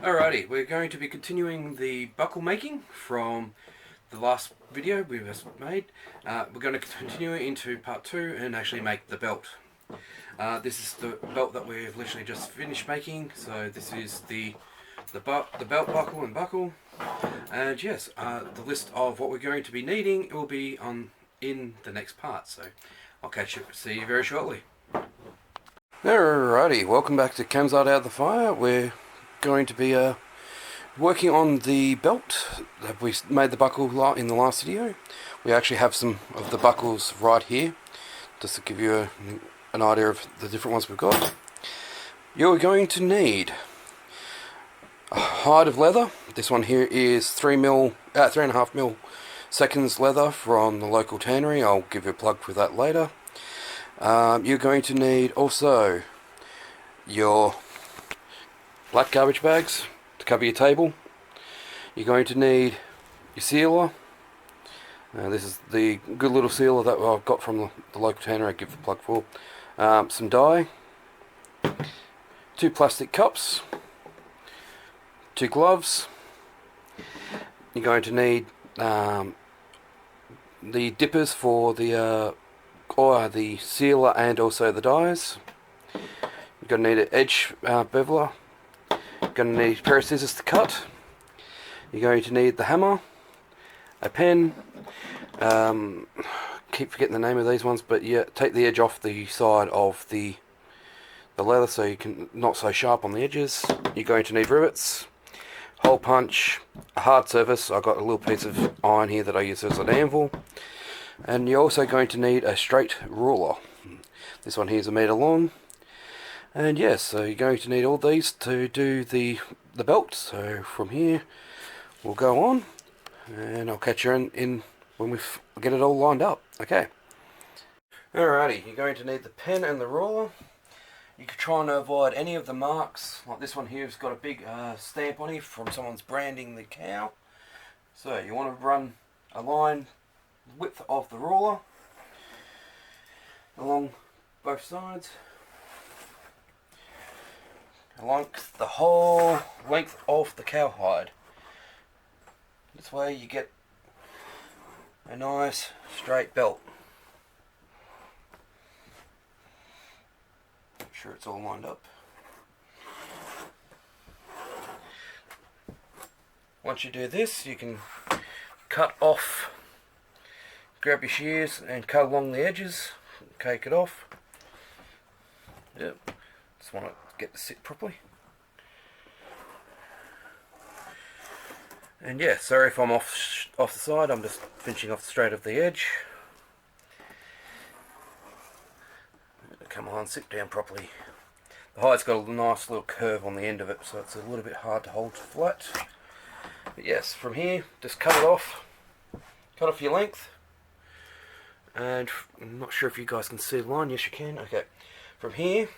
Alrighty, we're going to be continuing the buckle making from the last video we just made. We're going to continue into part 2 and actually make the belt. This is the belt that we've literally just finished making. So this is the belt buckle and buckle. And yes, the list of what we're going to be needing will be in the next part. So I'll see you very shortly. Alrighty, welcome back to Camside Out of the Fire. We're going to be working on the belt that we made the buckle in the last video. We actually have some of the buckles right here, just to give you an idea of the different ones we've got. You're going to need a hide of leather. This one here is 3.5 mil seconds leather from the local tannery. I'll give you a plug for that later. You're going to need also your black garbage bags to cover your table. You're going to need your sealer. This is the good little sealer that I've got from the local tannery. I give the plug for. Some dye, 2 plastic cups, 2 gloves. You're going to need the dippers for the sealer and also the dyes. You're going to need an edge beveler. You're going to need a pair of scissors to cut. You're going to need the hammer, a pen. Keep forgetting the name of these ones, but yeah, take the edge off the side of the leather so you can not so sharp on the edges. You're going to need rivets, hole punch, a hard surface. I've got a little piece of iron here that I use as an anvil, and you're also going to need a straight ruler. This one here is 1 meter long. And yes, so you're going to need all these to do the belt. So from here we'll go on, and I'll catch you in when we get it all lined up. Okay. Alrighty, you're going to need the pen and the ruler. You can try and avoid any of the marks. Like this one here has got a big stamp on it from someone's branding the cow. So you want to run a line width of the ruler along both sides, along the whole length of the cowhide. This way you get a nice straight belt. Make sure it's all lined up. Once you do this, you can cut off, grab your shears and cut along the edges, cake it off. Yep. Just want to get to sit properly. And yeah, sorry if I'm off the side, I'm just finishing off straight of the edge. Come on, sit down properly. The hide's got a nice little curve on the end of it, so it's a little bit hard to hold flat. But yes, from here, just cut it off. Cut off your length. And I'm not sure if you guys can see the line. Yes, you can. Okay. From here,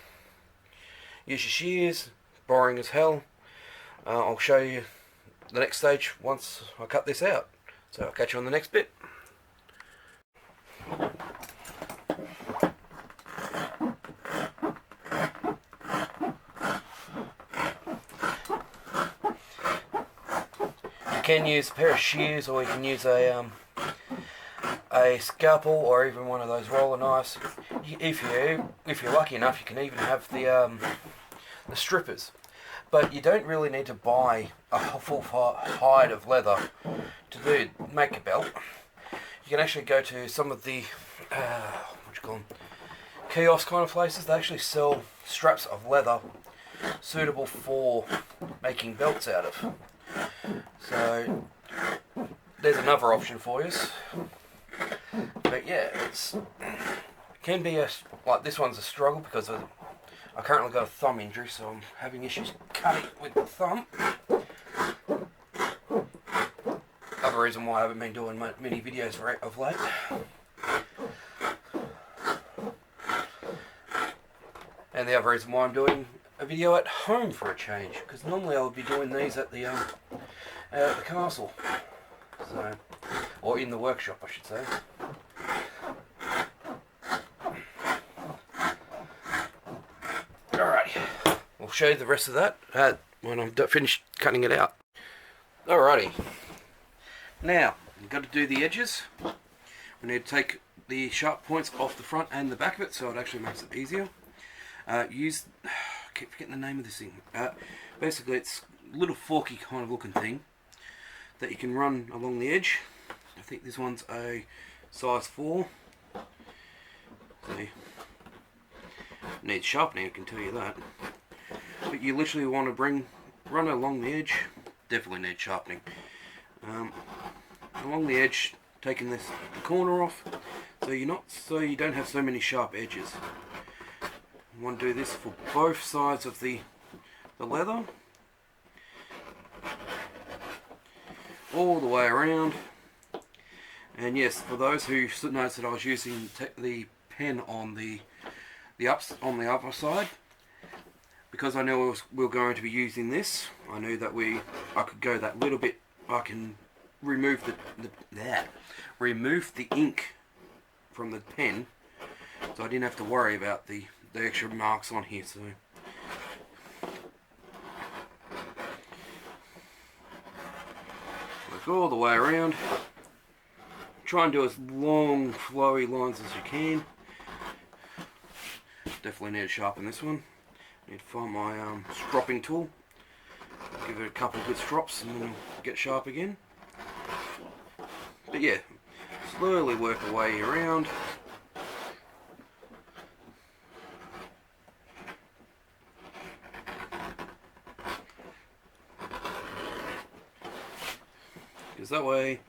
use your shears, boring as hell. I'll show you the next stage once I cut this out. So I'll catch you on the next bit. You can use a pair of shears, or you can use a scalpel, or even one of those roller knives. If you're lucky enough, you can even have the strippers. But you don't really need to buy a full hide of leather to make a belt. You can actually go to some of the kiosk kind of places. They actually sell straps of leather suitable for making belts out of. So there's another option for you. But yeah, it can be like this one's a struggle because I currently got a thumb injury, so I'm having issues cutting with the thumb. Other reason why I haven't been doing many videos of late. And the other reason why I'm doing a video at home for a change, because normally I would be doing these at the castle, so, or in the workshop, I should say. show you the rest of that when I'm finished cutting it out. Alrighty, now you've got to do the edges. We need to take the sharp points off the front and the back of it, so it actually makes it easier. I keep forgetting the name of this thing. Basically it's a little forky kind of looking thing that you can run along the edge. I think this one's a size 4. So needs sharpening, I can tell you that. But you literally want to run along the edge. Definitely needs sharpening. Along the edge, taking the corner off, so you don't have so many sharp edges. You want to do this for both sides of the leather, all the way around. And yes, for those who noticed that I was using the pen on the upper side, because I knew we were going to be using this, I knew that I could go that little bit. I can remove the ink from the pen, so I didn't have to worry about the extra marks on here. So work all the way around. Try and do as long flowy lines as you can. Definitely need to sharpen this one. Need to find my stropping tool. Give it a couple of good strops and then it'll get sharp again. But yeah, slowly work your way around. Because that way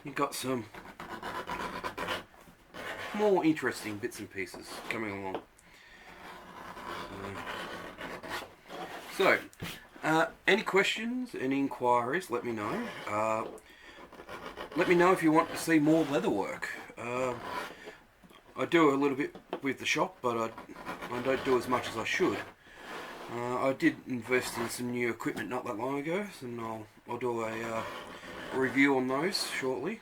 you've got some more interesting bits and pieces coming along. So, any questions, any inquiries, let me know. Let me know if you want to see more leather work. I do a little bit with the shop, but I don't do as much as I should. I did invest in some new equipment not that long ago, and I'll do a review on those shortly.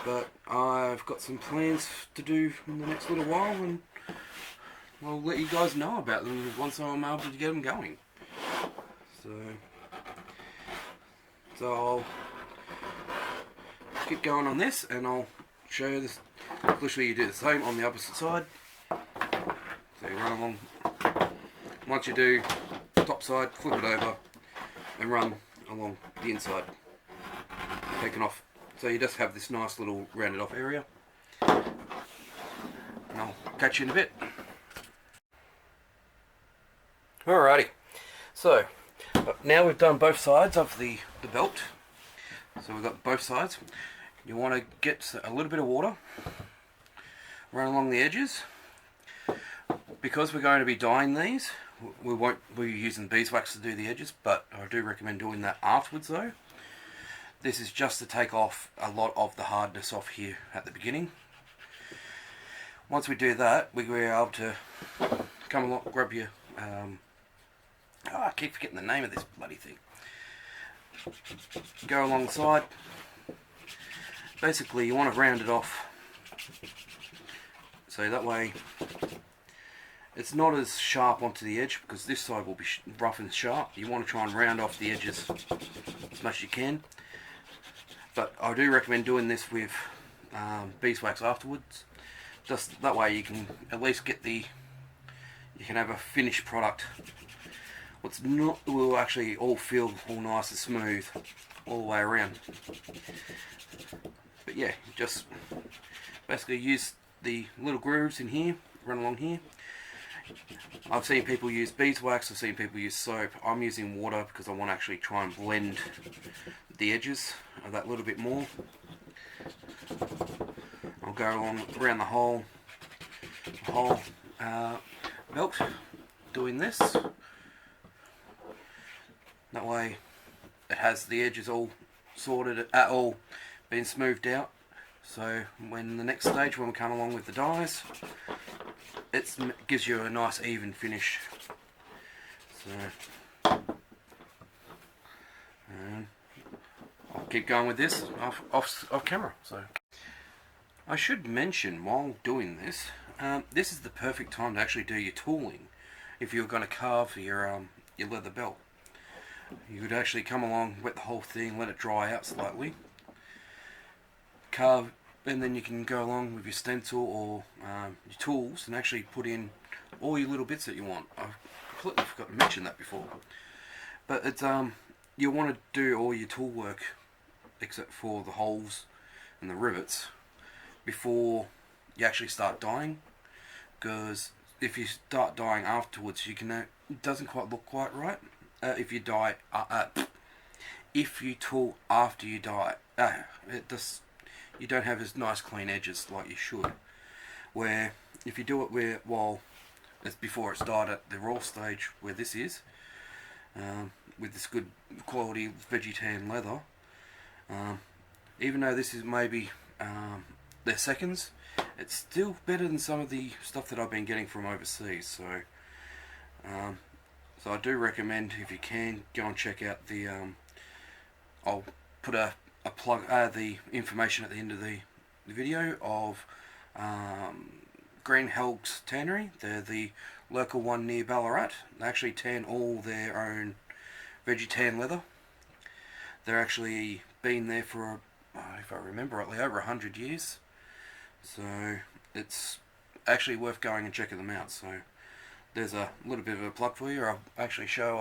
But I've got some plans to do in the next little while, and I'll let you guys know about them once I'm able to get them going. So I'll keep going on this, and I'll show you this. Literally, you do the same on the opposite side. So you run along. Once you do top side, flip it over, and run along the inside, taking off. So you just have this nice little rounded off area. And I'll catch you in a bit. Alrighty, so now we've done both sides of the belt. So we've got both sides. You want to get a little bit of water, run along the edges. Because we're going to be dyeing these, we won't be using beeswax to do the edges, but I do recommend doing that afterwards though. This is just to take off a lot of the hardness off here at the beginning. Once we do that, we'll be able to come along, grab your I keep forgetting the name of this bloody thing. Go along the side. Basically, you want to round it off, so that way it's not as sharp onto the edge, because this side will be rough and sharp. You want to try and round off the edges as much as you can. But I do recommend doing this with beeswax afterwards. Just that way you can at least get you can have a finished product. Will actually all feel all nice and smooth all the way around. But yeah, just basically use the little grooves in here, run along here. I've seen people use beeswax, I've seen people use soap. I'm using water because I want to actually try and blend the edges of that little bit more. I'll go along around the whole belt doing this. That way it has the edges all sorted, all been smoothed out. So when the next stage, when we come along with the dyes, it gives you a nice even finish. So I'll keep going with this off camera. So I should mention while doing this, this is the perfect time to actually do your tooling. if you're going to carve your leather belt. You would actually come along, wet the whole thing, let it dry out slightly, carve, and then you can go along with your stencil or your tools and actually put in all your little bits that you want. I completely forgot to mention that before. But it's you want to do all your tool work except for the holes and the rivets before you actually start dyeing, because if you start dyeing afterwards, you can it doesn't quite look quite right. If you dye, if you tool after you dye, you don't have as nice clean edges like you should. Where if you do it while it's before it's dyed at the raw stage, where this is, with this good quality veggie tan leather, even though this is maybe their seconds, it's still better than some of the stuff that I've been getting from overseas. So I do recommend, if you can, go and check out the I'll put a plug, the information at the end of the video of Green Helg's Tannery. They're the local one near Ballarat. They actually tan all their own veggie tan leather. They're actually been there for, if I remember rightly, over 100 years. So it's actually worth going and checking them out. So there's a little bit of a plug for you. I'll actually show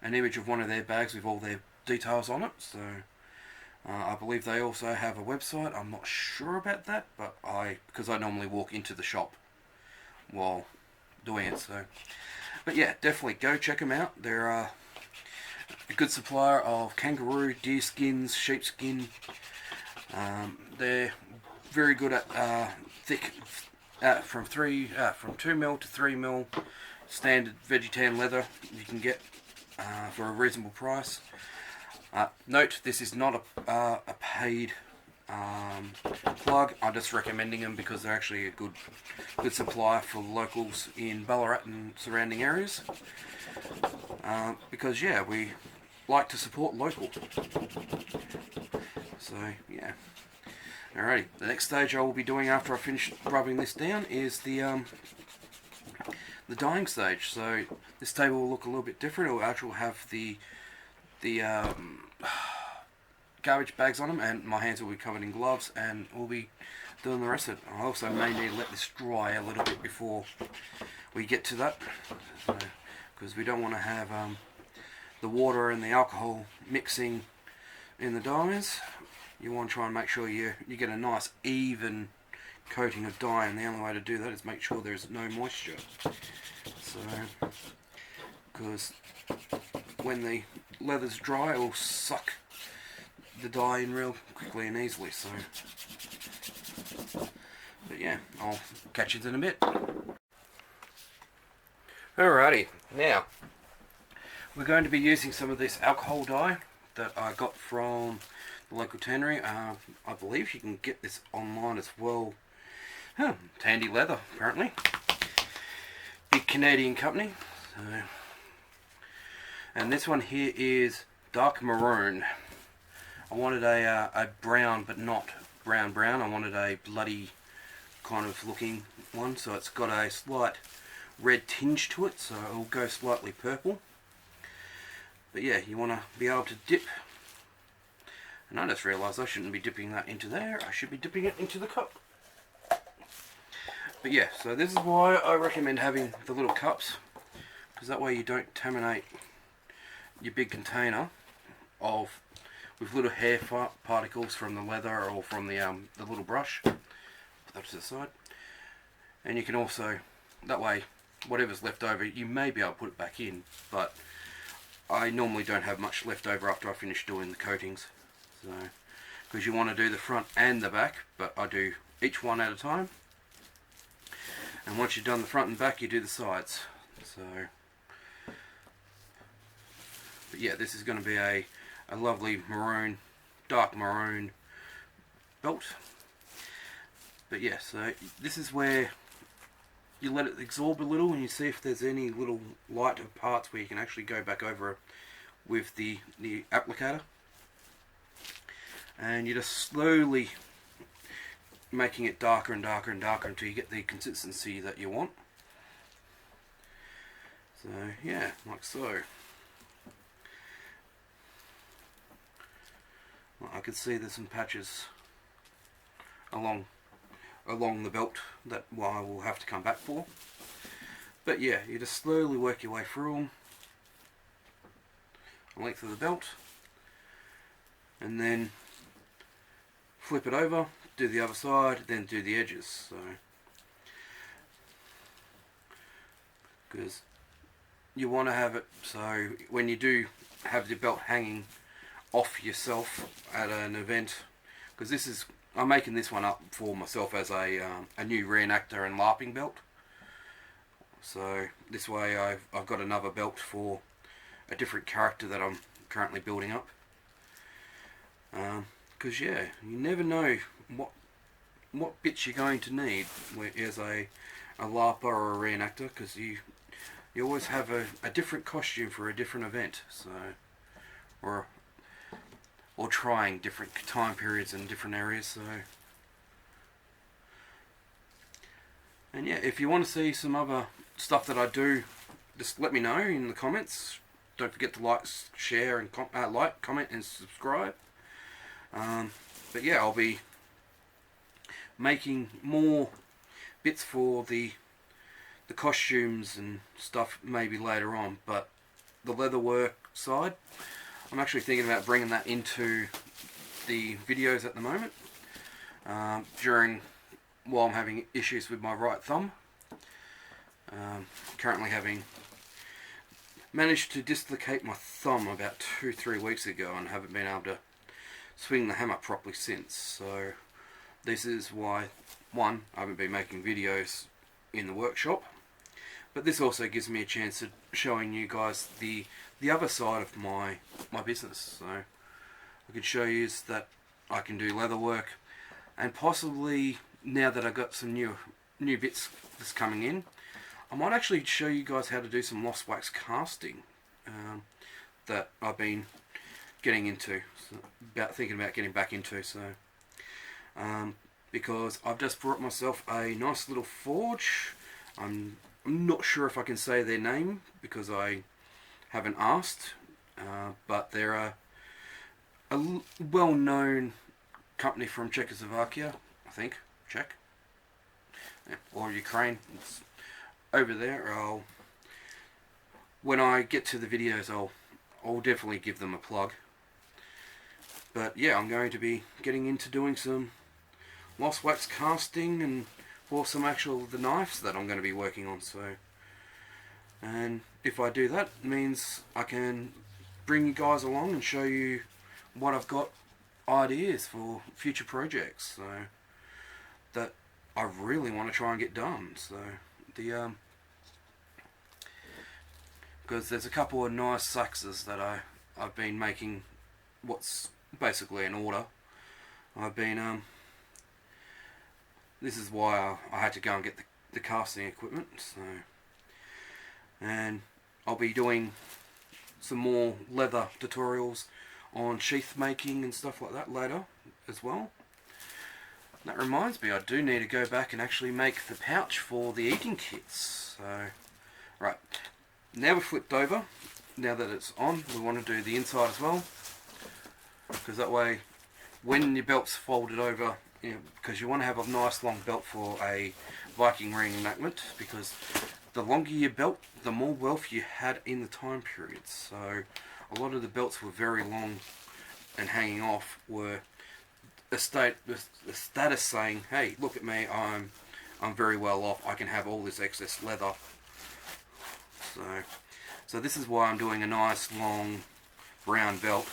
an image of one of their bags with all their details on it. So I believe they also have a website. I'm not sure about that, but because I normally walk into the shop while doing it. So, but yeah, definitely go check them out. They're a good supplier of kangaroo, deer skins, sheepskin. They're very good at thick, from 2mm to 3mm standard veggie tan leather you can get for a reasonable price. Note, this is not a paid plug. I'm just recommending them because they're actually a good supplier for locals in Ballarat and surrounding areas. Because yeah, we like to support local. So yeah. Alrighty, the next stage I will be doing after I finish rubbing this down is the dyeing stage. So this table will look a little bit different. It will actually have the garbage bags on them, and my hands will be covered in gloves, and we'll be doing the rest of it. I also may need to let this dry a little bit before we get to that, because we don't want to have the water and the alcohol mixing in the dyes. You want to try and make sure you get a nice even coating of dye, and the only way to do that is make sure there's no moisture. So, because when the leather's dry, it will suck the dye in real quickly and easily. So, but yeah, I'll catch you in a bit. Alrighty, now we're going to be using some of this alcohol dye that I got from the local tannery. I believe you can get this online as well. Tandy Leather, apparently. Big Canadian company. So, and this one here is dark maroon. I wanted a brown, but not brown. I wanted a bloody kind of looking one, so it's got a slight red tinge to it, so it will go slightly purple. But yeah, you want to be able to dip. And I just realised I shouldn't be dipping that into there. I should be dipping it into the cup. But yeah, so this is why I recommend having the little cups, because that way you don't contaminate your big container with little hair particles from the leather or from the little brush. Put that to the side. And you can also, that way, whatever's left over, you may be able to put it back in, but I normally don't have much left over after I finish doing the coatings. So, because you want to do the front and the back, but I do each one at a time. And once you've done the front and back, you do the sides. So, but yeah, this is going to be a lovely maroon, dark maroon belt. But yeah, so this is where you let it absorb a little, and you see if there's any little lighter parts where you can actually go back over with the applicator. And you're just slowly making it darker and darker and darker until you get the consistency that you want. So yeah, like so. Well, I can see there's some patches along the belt that I will have to come back for. But yeah, you just slowly work your way through them, the length of the belt, and then flip it over, do the other side, then do the edges. So, because you want to have it so when you do have the belt hanging off yourself at an event, because I'm making this one up for myself as a new reenactor and larping belt. So this way I've got another belt for a different character that I'm currently building up. Because yeah, you never know what bits you're going to need as a larper or a reenactor, because you always have a different costume for a different event. So or trying different time periods in different areas. So, and yeah, if you want to see some other stuff that I do, just let me know in the comments. Don't forget to like, share, and comment, and subscribe. But yeah, I'll be making more bits for the costumes and stuff maybe later on. But the leatherwork side, I'm actually thinking about bringing that into the videos at the moment, while I'm having issues with my right thumb. Currently having managed to dislocate my thumb about 2-3 weeks ago and haven't been able to swing the hammer properly since. So this is why, one, I haven't been making videos in the workshop, but this also gives me a chance of showing you guys the other side of my business. So I could show you that I can do leather work, and possibly now that I've got some new bits that's coming in, I might actually show you guys how to do some lost wax casting that I've been getting into, thinking about getting back into. So because I've just brought myself a nice little forge. I'm not sure if I can say their name because I haven't asked, but they're a well-known company from Czechoslovakia, I think, Czech, or Ukraine. It's over there. When I get to the videos, I'll definitely give them a plug. But yeah, I'm going to be getting into doing some lost wax casting and for the knives that I'm going to be working on. So, and if I do that, it means I can bring you guys along and show you what I've got ideas for future projects, so that I really want to try and get done. So because there's a couple of nice saxes that I've been making, what's basically an order. I've been this is why I had to go and get the casting equipment. So, and I'll be doing some more leather tutorials on sheath making and stuff like that later as well. That reminds me, I do need to go back and actually make the pouch for the eating kits. So, right, now we've flipped over, now that it's on, we want to do the inside as well, because that way when your belt's folded over, because you want to have a nice long belt for a Viking reenactment, because the longer your belt, the more wealth you had in the time period. So a lot of the belts were very long and hanging off were a status saying, hey, look at me, I'm very well off, I can have all this excess leather. So this is why I'm doing a nice long round belt.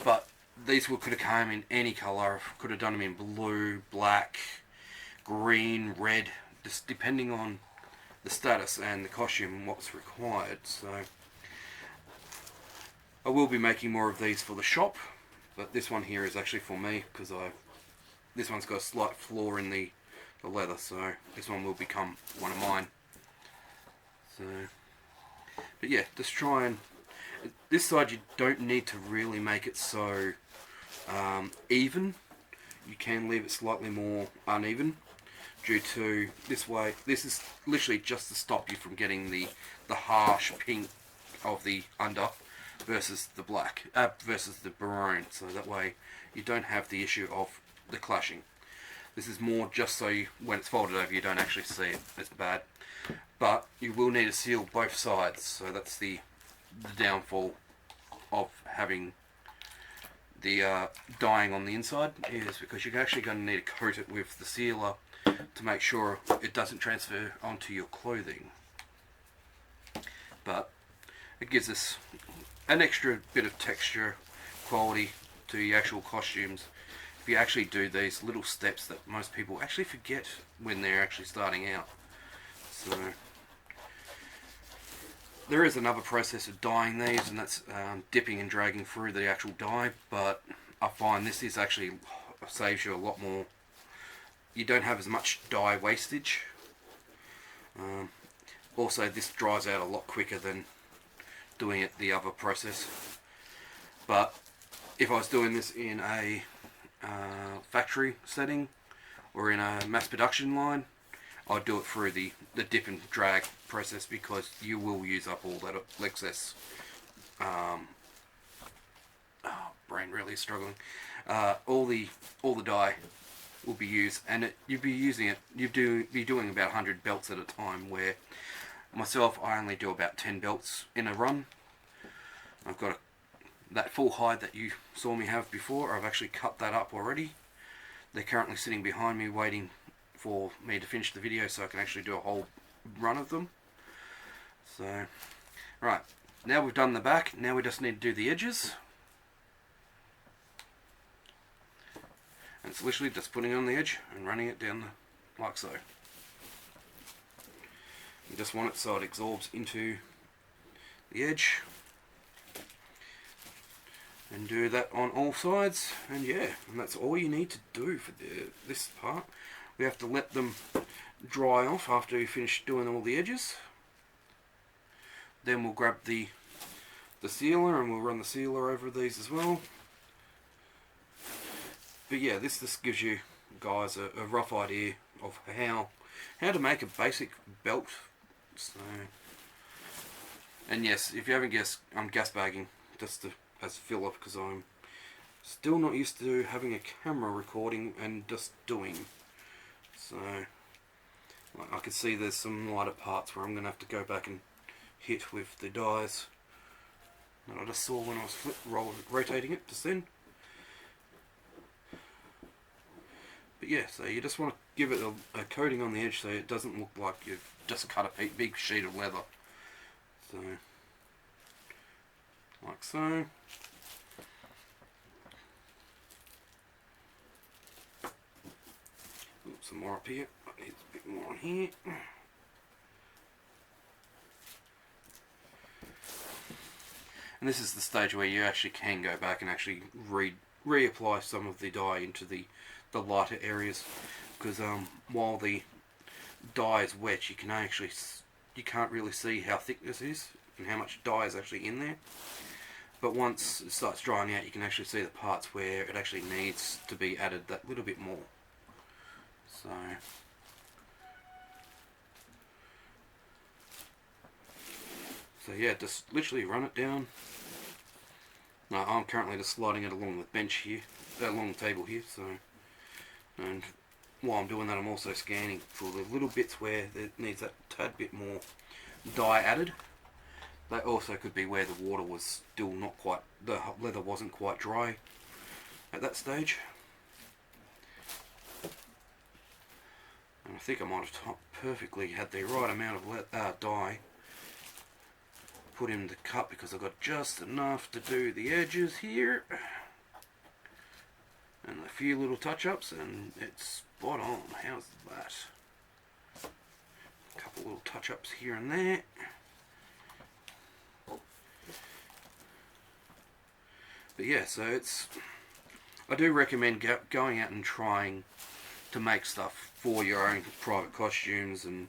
But these could have come in any colour. Could have done them in blue, black, green, red, just depending on the status and the costume and what's required. So I will be making more of these for the shop, but this one here is actually for me because this one's got a slight flaw in the leather, so this one will become one of mine. So, but yeah, just try and this side you don't need to really make it so even. You can leave it slightly more uneven due to this way. This is literally just to stop you from getting the harsh pink of the under versus the black, versus the maroon. So that way you don't have the issue of the clashing. This is more just so you, when it's folded over, you don't actually see it as bad. But you will need to seal both sides. So that's the downfall of having the dyeing on the inside, is because you're actually going to need to coat it with the sealer to make sure it doesn't transfer onto your clothing. But it gives us an extra bit of texture quality to the actual costumes if you actually do these little steps that most people actually forget when they're actually starting out. So there is another process of dyeing these, and that's dipping and dragging through the actual dye, but I find this is actually saves you a lot more. You don't have as much dye wastage. Also, this dries out a lot quicker than doing it the other process. But if I was doing this in a factory setting or in a mass production line, I'd do it through the dip and drag process, because you will use up all that excess. Brain really struggling. All the dye will be used, and you'd be using it. You'd be doing about 100 belts at a time. Where myself, I only do about 10 belts in a run. I've got that full hide that you saw me have before. I've actually cut that up already. They're currently sitting behind me waiting for me to finish the video so I can actually do a whole run of them. So, right, now we've done the back, now we just need to do the edges. And it's literally just putting it on the edge and running it down like so. You just want it so it absorbs into the edge. And do that on all sides, and yeah, and that's all you need to do for this part. We have to let them dry off after we finish doing all the edges. Then we'll grab the sealer and we'll run the sealer over these as well. But yeah, this just gives you guys a rough idea of how to make a basic belt. So, and yes, if you haven't guessed, I'm gas bagging just as filler, because I'm still not used to having a camera recording and just doing. So I can see there's some lighter parts where I'm going to have to go back and hit with the dies that I just saw when I was rotating it just then. But yeah, so you just want to give it a coating on the edge so it doesn't look like you've just cut a big sheet of leather. So, like so. Oops, some more up here. I need a bit more on here. And this is the stage where you actually can go back and actually reapply some of the dye into the lighter areas, because while the dye is wet, you can't really see how thick this is and how much dye is actually in there. But once it starts drying out, you can actually see the parts where it actually needs to be added that little bit more. So yeah, just literally run it down. Now I'm currently just sliding it along the bench here, along the table here. So, and while I'm doing that, I'm also scanning for the little bits where it needs that tad bit more dye added. That also could be where the water was still not quite, the leather wasn't quite dry at that stage. And I think I might have perfectly had the right amount of dye put in the cut, because I've got just enough to do the edges here and a few little touch-ups, and it's spot on. How's that? A couple little touch-ups here and there. But yeah, so I do recommend going out and trying to make stuff for your own private costumes and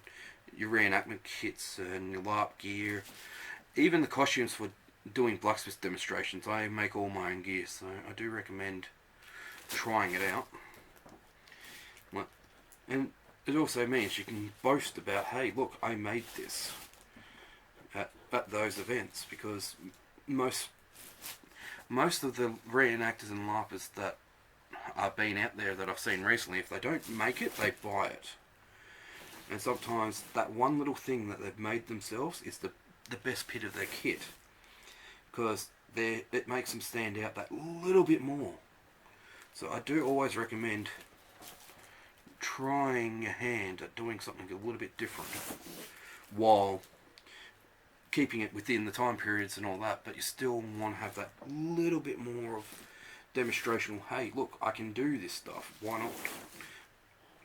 your reenactment kits and your LARP gear. Even the costumes for doing Blacksmith demonstrations, I make all my own gear, so I do recommend trying it out. And it also means you can boast about, hey, look, I made this at those events, because most of the reenactors and larpers that are been out there that I've seen recently, if they don't make it, they buy it. And sometimes that one little thing that they've made themselves is the best bit of their kit, because it makes them stand out that little bit more. So I do always recommend trying your hand at doing something a little bit different while keeping it within the time periods and all that, but you still want to have that little bit more of demonstration. Hey, look, I can do this stuff. Why not?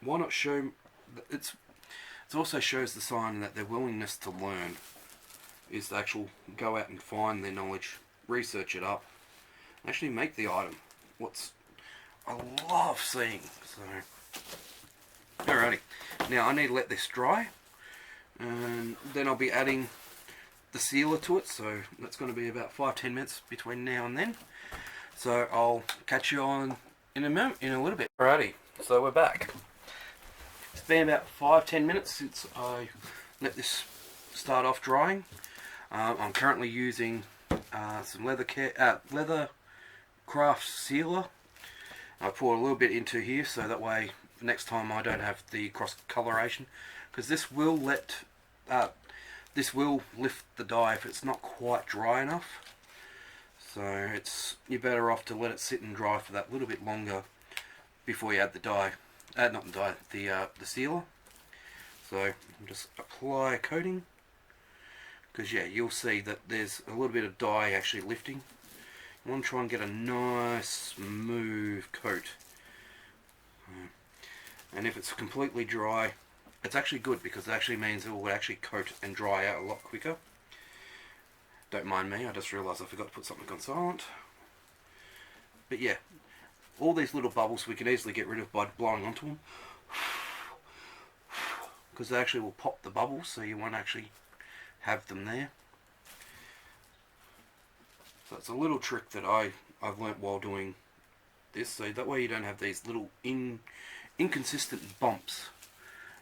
Why not show? It also shows the sign that their willingness to learn is to actually go out and find their knowledge, research it up, actually make the item. I love seeing. So, alrighty. Now I need to let this dry, and then I'll be adding the sealer to it. So that's going to be about 5-10 minutes between now and then. So I'll catch you on in a little bit. Alrighty. So we're back. It's been about 5-10 minutes since I let this start off drying. I'm currently using some leather craft sealer. I pour a little bit into here so that way next time I don't have the cross coloration, because this will lift the dye if it's not quite dry enough. So you're better off to let it sit and dry for that little bit longer before you add the dye. Not the dye, the sealer. So just apply a coating, because yeah, you'll see that there's a little bit of dye actually lifting. You want to try and get a nice smooth coat, and if it's completely dry, it's actually good, because it actually means it will actually coat and dry out a lot quicker. Don't mind me, I just realised I forgot to put something on silent. But yeah, all these little bubbles we can easily get rid of by blowing onto them, because they actually will pop the bubbles, so you won't actually have them there. So it's a little trick that I've learnt while doing this, so that way you don't have these little inconsistent bumps.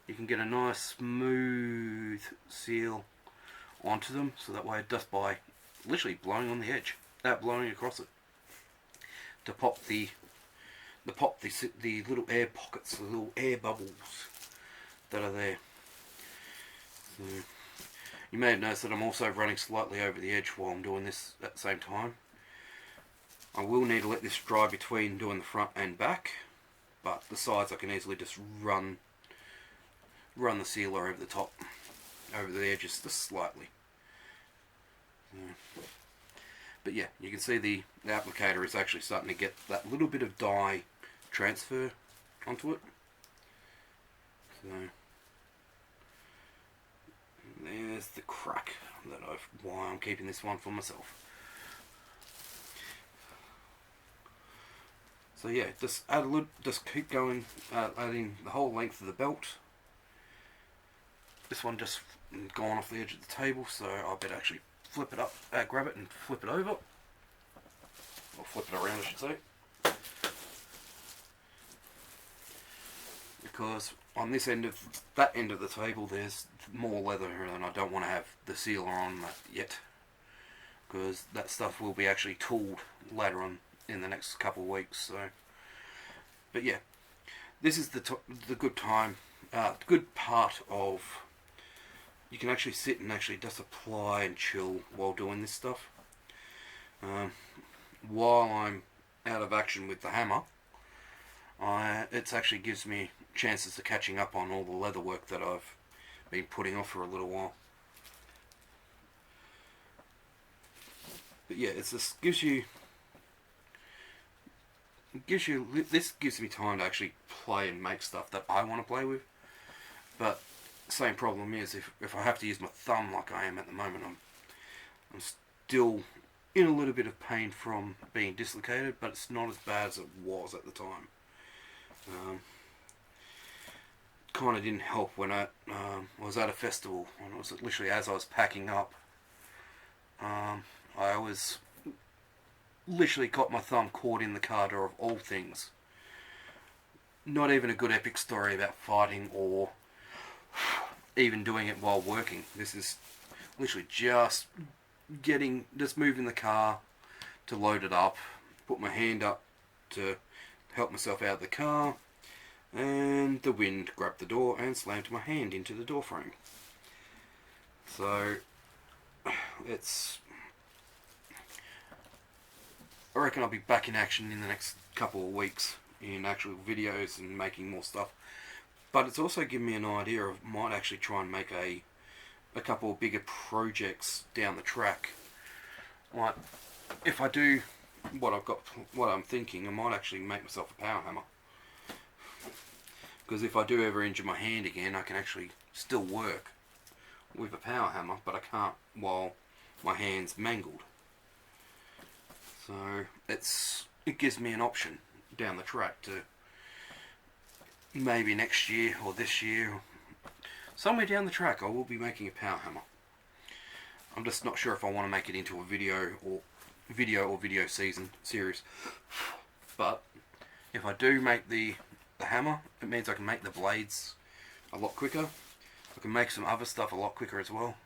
You can get a nice smooth seal onto them, so that way just by literally blowing on the edge, blowing across it, to pop the little air pockets, the little air bubbles that are there. So you may have noticed that I'm also running slightly over the edge while I'm doing this at the same time. I will need to let this dry between doing the front and back, but the sides I can easily just run the sealer over the top, over the edges just slightly. But yeah, you can see the applicator is actually starting to get that little bit of dye transfer onto it. So there's the crack why I'm keeping this one for myself. So yeah, just keep going, adding the whole length of the belt. This one just gone off the edge of the table, so I better actually flip it up, grab it and flip it over, or flip it around, I should say, because on this end of that end of the table there's more leather, and I don't want to have the sealer on that yet, because that stuff will be actually tooled later on in the next couple of weeks. So, but yeah, this is the good time, good part of. You can actually sit and actually just apply and chill while doing this stuff. While I'm out of action with the hammer, it actually gives me chances of catching up on all the leather work that I've been putting off for a little while. But yeah, this gives me time to actually play and make stuff that I want to play with. But same problem is if I have to use my thumb like I am at the moment, I'm still in a little bit of pain from being dislocated, but it's not as bad as it was at the time. Kind of didn't help when I was at a festival, and it was literally as I was packing up, I was literally got my thumb caught in the car door of all things, not even a good epic story about fighting or even doing it while working. This is literally just moving the car to load it up, put my hand up to help myself out of the car, and the wind grabbed the door and slammed my hand into the door frame. So I reckon I'll be back in action in the next couple of weeks in actual videos and making more stuff. But it's also given me an idea of might actually try and make a couple of bigger projects down the track. Like if I do what I'm thinking, I might actually make myself a power hammer. Because if I do ever injure my hand again, I can actually still work with a power hammer, but I can't while my hand's mangled. So it gives me an option down the track to maybe next year or this year, somewhere down the track, I will be making a power hammer. I'm just not sure if I want to make it into a video series. But if I do make the hammer, it means I can make the blades a lot quicker. I can make some other stuff a lot quicker as well.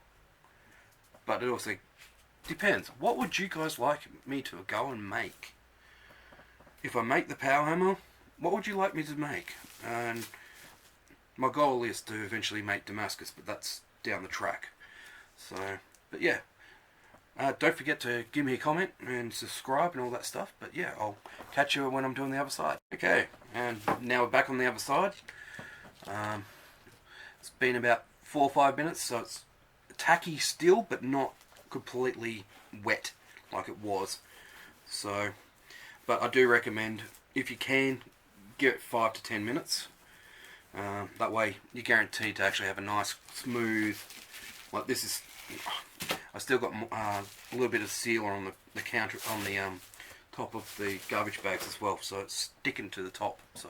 But it also depends. What would you guys like me to go and make? If I make the power hammer, what would you like me to make? And my goal is to eventually make Damascus, but that's down the track. So, but yeah. Don't forget to give me a comment and subscribe and all that stuff. But yeah, I'll catch you when I'm doing the other side. Okay, and now we're back on the other side. It's been about 4 or 5 minutes, so it's tacky still, but not completely wet like it was. So, but I do recommend, if you can, give it 5 to 10 minutes. That way you're guaranteed to actually have a nice smooth, like this is, I still got a little bit of sealer on the counter, on the top of the garbage bags as well, so it's sticking to the top. So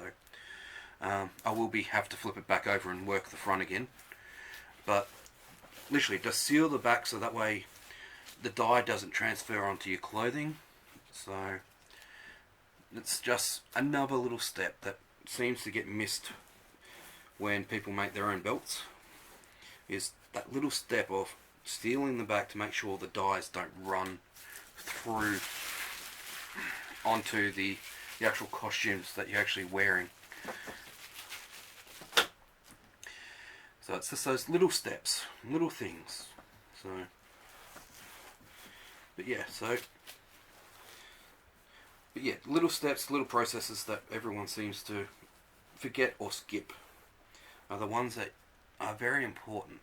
I will have to flip it back over and work the front again, but literally just seal the back so that way the dye doesn't transfer onto your clothing. So it's just another little step that seems to get missed when people make their own belts, is that little step of sealing the back to make sure the dyes don't run through onto the actual costumes that you're actually wearing. So it's just those little steps, little things. So, but yeah, little steps, little processes that everyone seems to forget or skip are the ones that are very important.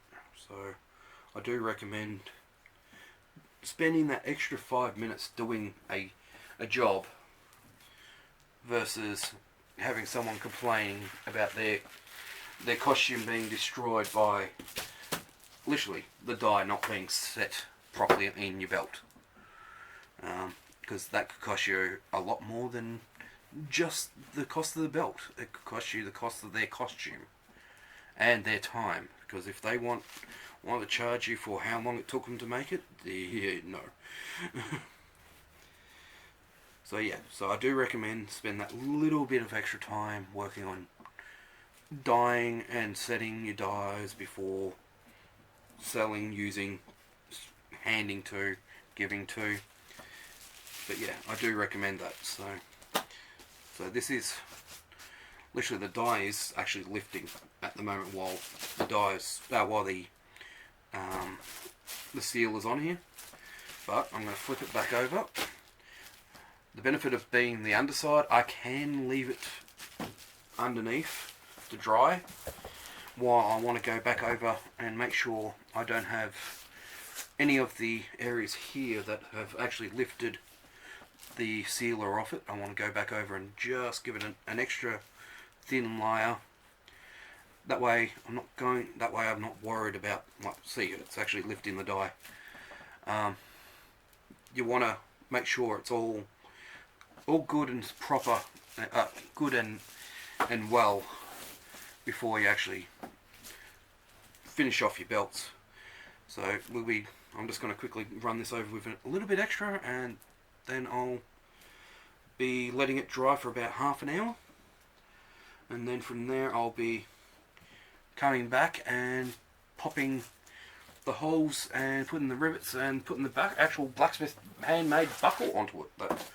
So I do recommend spending that extra 5 minutes doing a job versus having someone complaining about their costume being destroyed by literally the dye not being set properly in your belt. Because that could cost you a lot more than just the cost of the belt. It could cost you the cost of their costume and their time. Because if they want to charge you for how long it took them to make it, yeah, no. So yeah, so I do recommend spend that little bit of extra time working on dyeing and setting your dyes before selling, using, handing to, giving to. But yeah, I do recommend that. So this is literally, the dye is actually lifting at the moment while the dyes while the seal is on here. But I'm going to flip it back over. The benefit of being the underside, I can leave it underneath to dry while I want to go back over and make sure I don't have any of the areas here that have actually lifted the sealer off it. I want to go back over and just give it an extra thin layer. That way I'm not worried about, like, see, it's actually lifting the dye. You want to make sure it's all good and proper, good and well before you actually finish off your belts. So I'm just going to quickly run this over with a little bit extra, and then I'll be letting it dry for about half an hour. and then from there I'll be coming back and popping the holes and putting the rivets and putting the actual blacksmith handmade buckle onto it that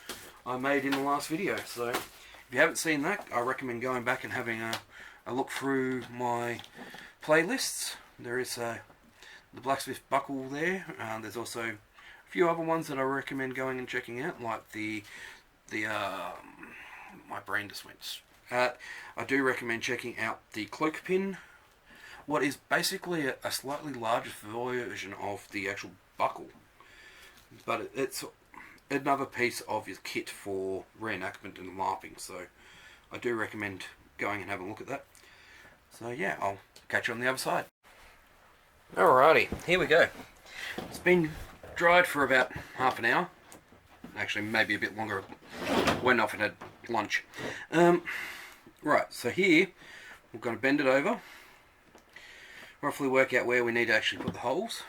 I made in the last video. So if you haven't seen that, I recommend going back and having a look through my playlists. There is the blacksmith buckle there. There's also a few other ones that I recommend going and checking out, like my brain just went. I do recommend checking out the cloak pin, what is basically a slightly larger version of the actual buckle, but it's another piece of your kit for reenactment and larping, so I do recommend going and having a look at that. So yeah, I'll catch you on the other side. Alrighty, here we go. It's been dried for about half an hour, actually maybe a bit longer. Went off and had lunch. Right, so here we're going to bend it over, roughly work out where we need to actually put the holes.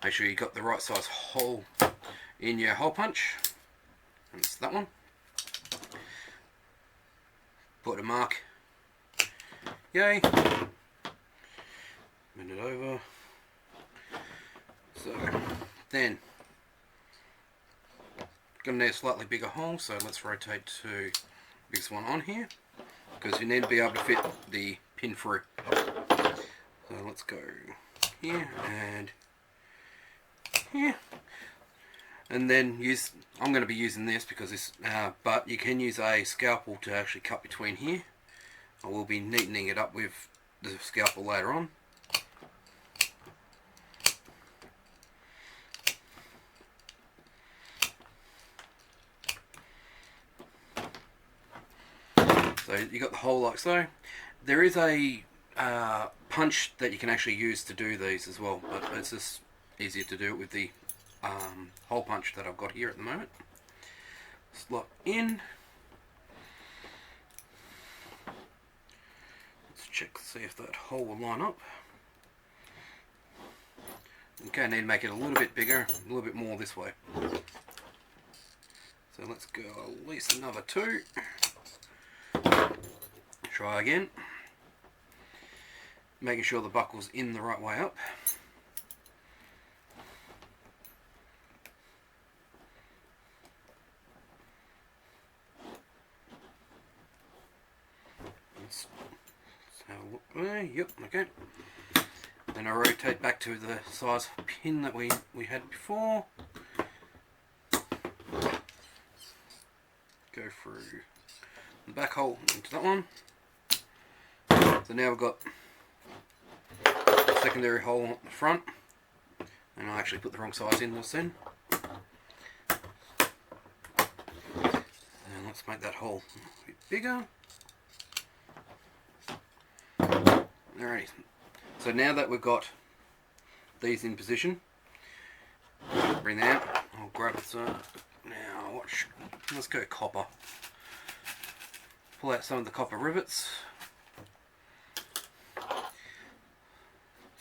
Make sure you've got the right size hole in your hole punch, and it's that one. Put a mark, yay, bend it over. So then going to need a slightly bigger hole, so let's rotate to the biggest one on here, because you need to be able to fit the pin through. So let's go here and here, and then I'm going to be using this because this, but you can use a scalpel to actually cut between here. I will be neatening it up with the scalpel later on. So you got the hole like so. There is a punch that you can actually use to do these as well, but it's just easier to do it with the hole punch that I've got here at the moment. Slot in. Let's check, see if that hole will line up. Okay, I need to make it a little bit bigger, a little bit more this way. So let's go at least another 2. Try again, making sure the buckle's in the right way up. Let's have a look there. Yep, okay. Then I rotate back to the size pin that we had before. Go through the back hole into that one. So now we've got a secondary hole at the front, and I actually put the wrong size in just then. And let's make that hole a bit bigger. Alright, so now that we've got these in position, bring that out. I'll grab it. Now watch. Let's go copper. Pull out some of the copper rivets.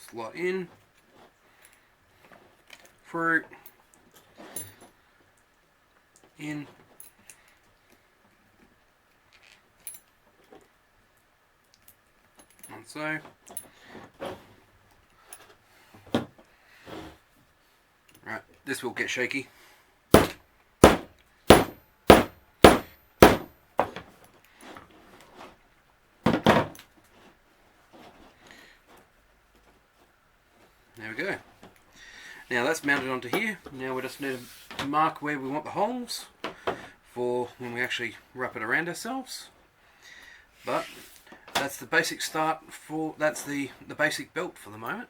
Slot in, through, in, and so. Right, this will get shaky. There we go. Now that's mounted onto here. Now we just need to mark where we want the holes for when we actually wrap it around ourselves. But that's the basic start for, that's the basic belt for the moment.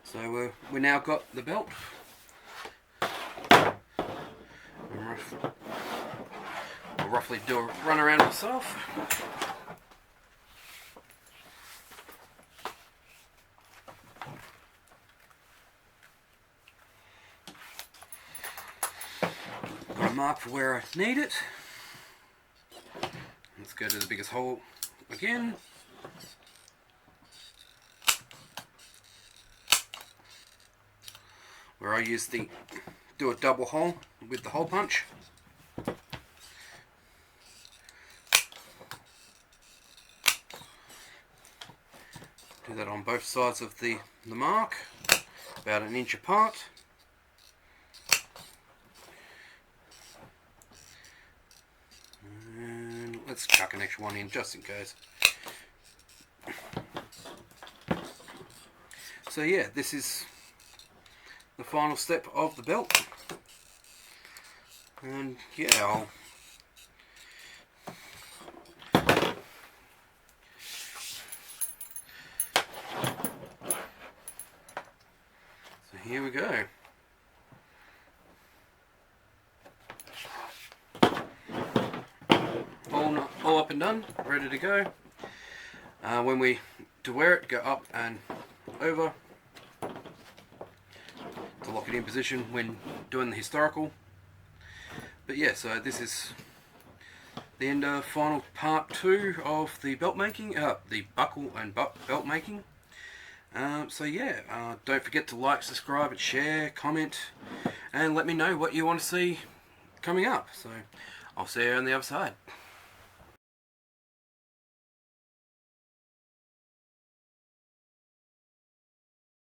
So we now got the belt. We'll roughly do a run around itself. Mark for where I need it. Let's go to the biggest hole again. Where I do a double hole with the hole punch. Do that on both sides of the mark, about an inch apart. And let's chuck an extra one in just in case. So yeah, this is the final step of the belt. And yeah, so here we go. All up and done, ready to go. When we to wear it, go up and over to lock it in position when doing the historical. But yeah, so this is the end of final part 2 of the belt making, the buckle and belt making. So yeah, don't forget to like, subscribe, and share, comment, and let me know what you want to see coming up. So I'll see you on the other side.